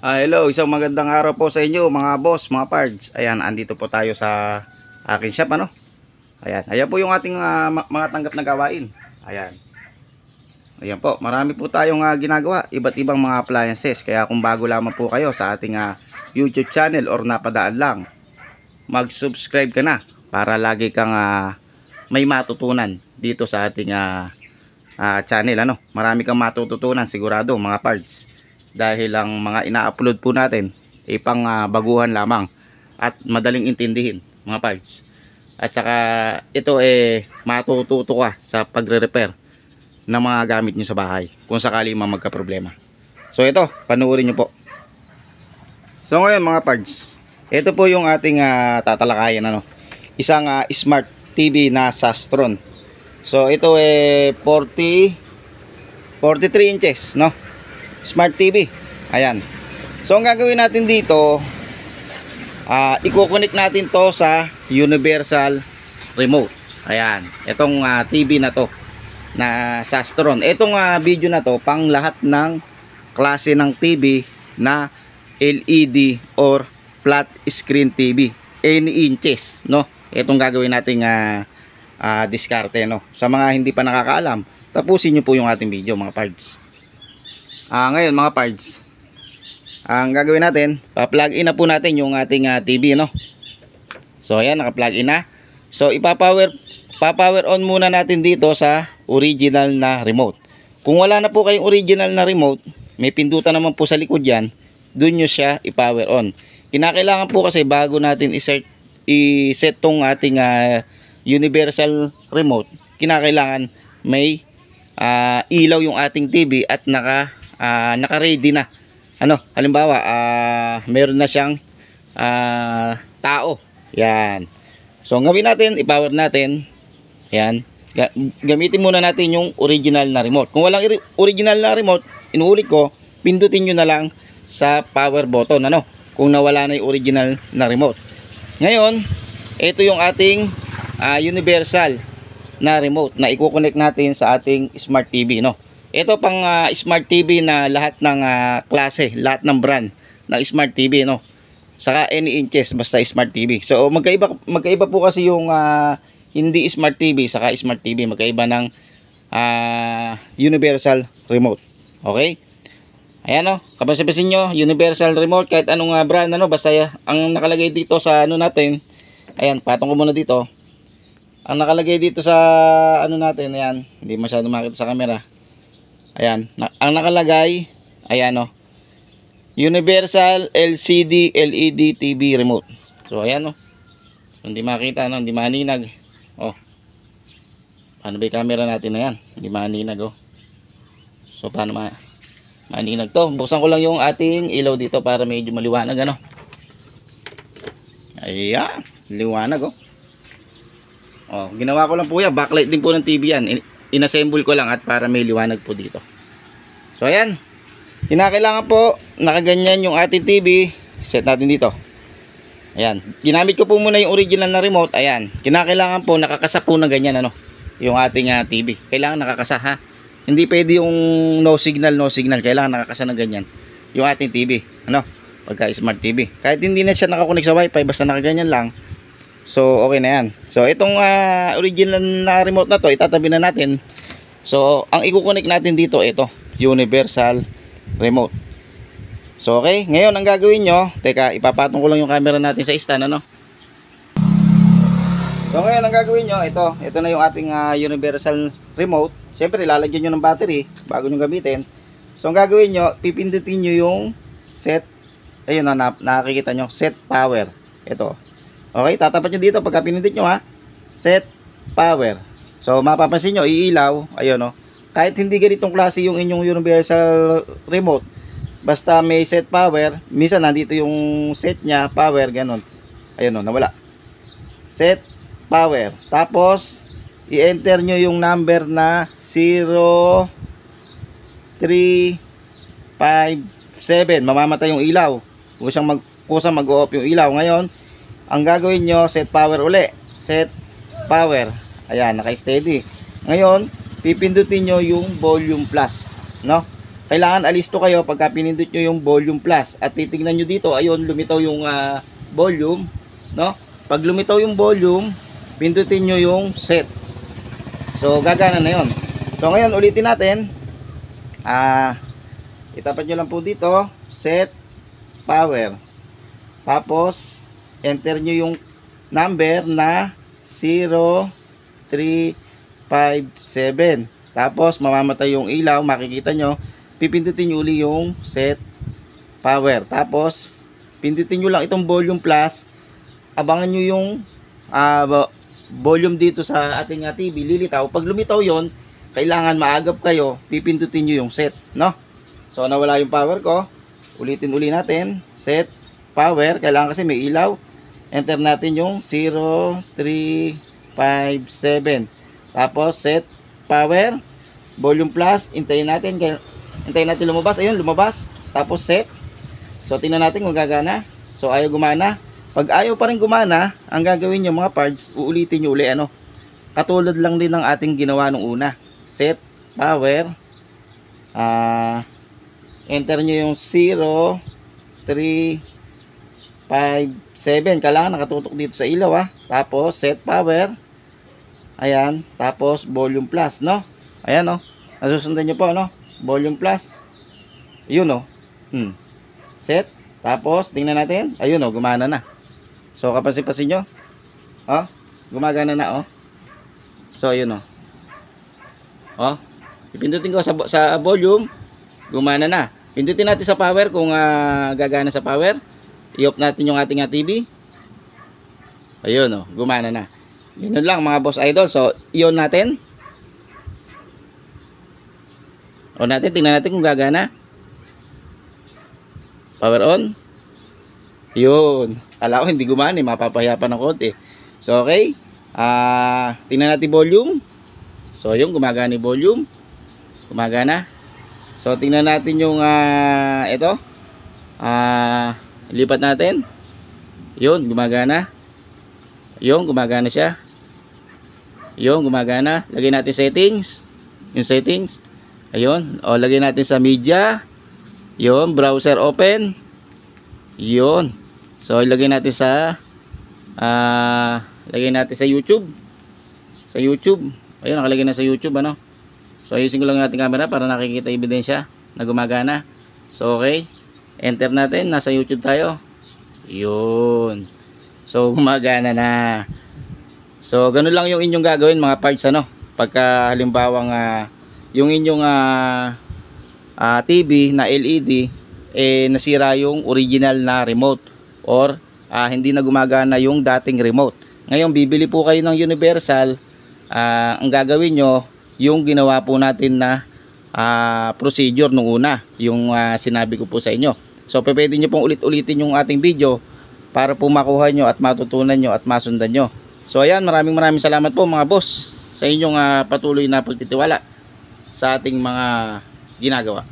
Hello, isang magandang araw po sa inyo mga boss, mga pards. Ayan, andito po tayo sa aking shop, ano? Ayan po yung ating mga tanggap na gawain. Ayan. Ayan po, marami po tayong ginagawa, iba't ibang mga appliances. Kaya kung bago lamang po kayo sa ating YouTube channel or napadaan lang, mag-subscribe ka na para lagi kang may matutunan dito sa ating channel, ano? Marami kang matututunan sigurado mga pards. Dahil ang mga ina-upload po natin ay pang baguhan lamang at madaling intindihin mga parts. At saka ito matututo ka sa pagre-repair ng mga gamit nyo sa bahay kung sakali magka-problema. So ito, panuorin nyo po. So ngayon mga parts, ito po yung ating tatalakayan, ano? Isang smart TV na Sastron. So ito 43 inches, no? Smart TV. Ayan. So ang gagawin natin dito, i-connect natin to sa universal remote. Ayan. Itong TV na to na Sastron. Itong video na to pang lahat ng klase ng TV na LED or flat screen TV. Any inches, no? Itong gagawin nating diskarte, no? Sa mga hindi pa nakakaalam, tapusin nyo po yung ating video mga pards. Ngayon mga pards, ang gagawin natin, pa-plug in na po natin yung ating TV, no? So ayan, naka-plug in na. So pa-power on muna natin dito sa original na remote. Kung wala na po kayong original na remote, may pindutan naman po sa likod yan, dun nyo siya i-power on. Kinakailangan po kasi bago natin i-set tong ating universal remote, kinakailangan may ilaw yung ating TV at naka-ready na. Ano, halimbawa, meron na siyang tao. Yan. So, ang gawin natin, i-power natin. Yan. Gamitin muna natin yung original na remote. Kung walang original na remote, inuulit ko, pindutin nyo na lang sa power button. Ano, kung nawala na yung original na remote. Ngayon, ito yung ating universal na remote na i-connect natin sa ating smart TV, no? Ito pang smart TV na lahat ng klase, lahat ng brand ng smart TV, no? Saka any inches basta smart TV. So magkaiba po kasi yung hindi smart TV saka smart TV, magkaiba ng universal remote. Okay? Ayan, no. Kapansin nyo, universal remote kahit anong brand, ano, basta ang nakalagay dito sa ano natin. Ayan, patong ko muna dito. Ang nakalagay dito sa ano natin, ayan, hindi masyado makita sa camera. Ayan, ang nakalagay, ayan, no, Universal LCD LED TV Remote. So ayan, no, hindi makita, no, hindi maninag. Oh, paano ba yung camera natin na yan? Hindi maninag, oh. So paano maninag to? Buksan ko lang yung ating ilaw dito para medyo maliwanag, ano. Ayan, liwanag, oh. Oh, ginawa ko lang po yan, backlight din po ng TV yan. Inassemble ko lang at para may liwanag po dito. So ayan, kinakailangan po nakaganyan yung ating TV. Set natin dito. Ayan, ginamit ko po muna yung original na remote. Ayan, kinakailangan po nakakasa po na ganyan, ano, yung ating TV. Kailangan nakakasa, ha. Hindi pwede yung no signal. Kailangan nakakasa na ganyan yung ating TV, ano, pagka smart TV. Kahit hindi na siya nakakunik sa wifi, basta nakaganyan lang, so okay na yan. So itong original na remote na to, itatabi na natin. So ang i-connect natin dito, ito, universal remote. So okay, ngayon ang gagawin nyo, teka, ipapatong ko lang yung camera natin sa stand, ano. So ngayon ang gagawin nyo, ito na yung ating universal remote. Siyempre lalagyan nyo ng battery bago nyo gamitin. So ang gagawin nyo, pipindutin nyo yung set. Ayun, nakikita nyo, set power. Ito. Okay, tatapat nyo dito pagka pinindot nyo, ha. Set power. So mapapansin nyo, iilaw. Ayun, no. Kahit hindi ganitong klase yung inyong universal remote, basta may set power, minsan nandito yung set nya, power, ganun. Ayun, no, nawala. Set power. Tapos i-enter nyo yung number na 0357. Mamamatay yung ilaw. Kusang mag-off yung ilaw. Ngayon, ang gagawin nyo, set power uli. Set power. Ayan, naka-steady. Ngayon, pipindutin nyo yung volume plus, no? kailangan alisto kayo pagka pinindot nyo yung volume plus. At titingnan nyo dito, ayun, lumitaw yung volume, no? Pag lumitaw yung volume, pindutin nyo yung set. So, gagana na yun. So, ngayon, ulitin natin. Itapat nyo lang po dito, set, power. Tapos, enter nyo yung number na 0357. Tapos, mamamatay yung ilaw, makikita nyo. Pipindutin nyo uli yung set, power. Tapos, pindutin nyo lang itong volume plus. Abangan nyo yung volume dito sa ating TV, lilitaw. Pag lumitaw yon, kailangan maagap kayo, pipindutin nyo yung set, no? So, nawala yung power ko. Ulitin uli natin. Set, power. Kailangan kasi may ilaw. Enter natin yung 0357. Tapos, set, power. Volume plus. Hintayin natin lumabas. Ayun, lumabas. Tapos, set. So, tingnan natin kung gagana. So, ayaw gumana. Pag ayaw pa rin gumana, ang gagawin nyo mga parts, uulitin nyo uli, ano? Katulad lang din ng ating ginawa nung una. Set, power. Enter nyo yung 0357. Kailangan nakatutok dito sa ilaw, Tapos set power. Ayan. Tapos volume plus, no? Ayan, no? Nasusundan nyo po, no? Volume plus. Yun, no? Set. Tapos tingnan natin. Ayun, no? Gumana na. So kapansin-pansin nyo. Gumagana na, So ayun, no? Ipindutin ko sa volume. Gumana na. Pindutin natin sa power kung gagana sa power. I-off natin yung ating TV. Ayun, gumana na. Yun lang mga boss idol. So, i-on natin. On natin, tingnan natin kung gagana. Power on. Yun. Kala ko hindi gumana, mapapahiya pa ng konti. So, okay. Tingnan natin volume. So, yun, gumagana yung volume. Gumagana. So, tingnan natin yung ito. Lipat natin. Yun, gumagana. Yun, gumagana siya. Yun, gumagana. Lagay natin settings. Yung settings. Ayun. O, lagay natin sa media. Yun, browser open. Yun. So, ilagay natin sa YouTube. Sa YouTube. Ayun, nakalagay na sa YouTube, ano. So, ayusin ko lang yung ating camera para nakikita ebidensya na gumagana. So, okay. Enter natin. Nasa YouTube tayo. Yun. So, gumagana na. So, ganun lang yung inyong gagawin mga parts, ano. Pagka halimbawang yung inyong TV na LED, nasira yung original na remote. Or, hindi na gumagana yung dating remote. Ngayon, bibili po kayo ng Universal. Ang gagawin nyo, yung ginawa po natin na procedure nung una, yung sinabi ko po sa inyo. So pwede nyo pong ulit-ulitin yung ating video para po makuha nyo at matutunan nyo at masundan nyo. So ayan, maraming salamat po mga boss sa inyong patuloy na pagtitiwala sa ating mga ginagawa.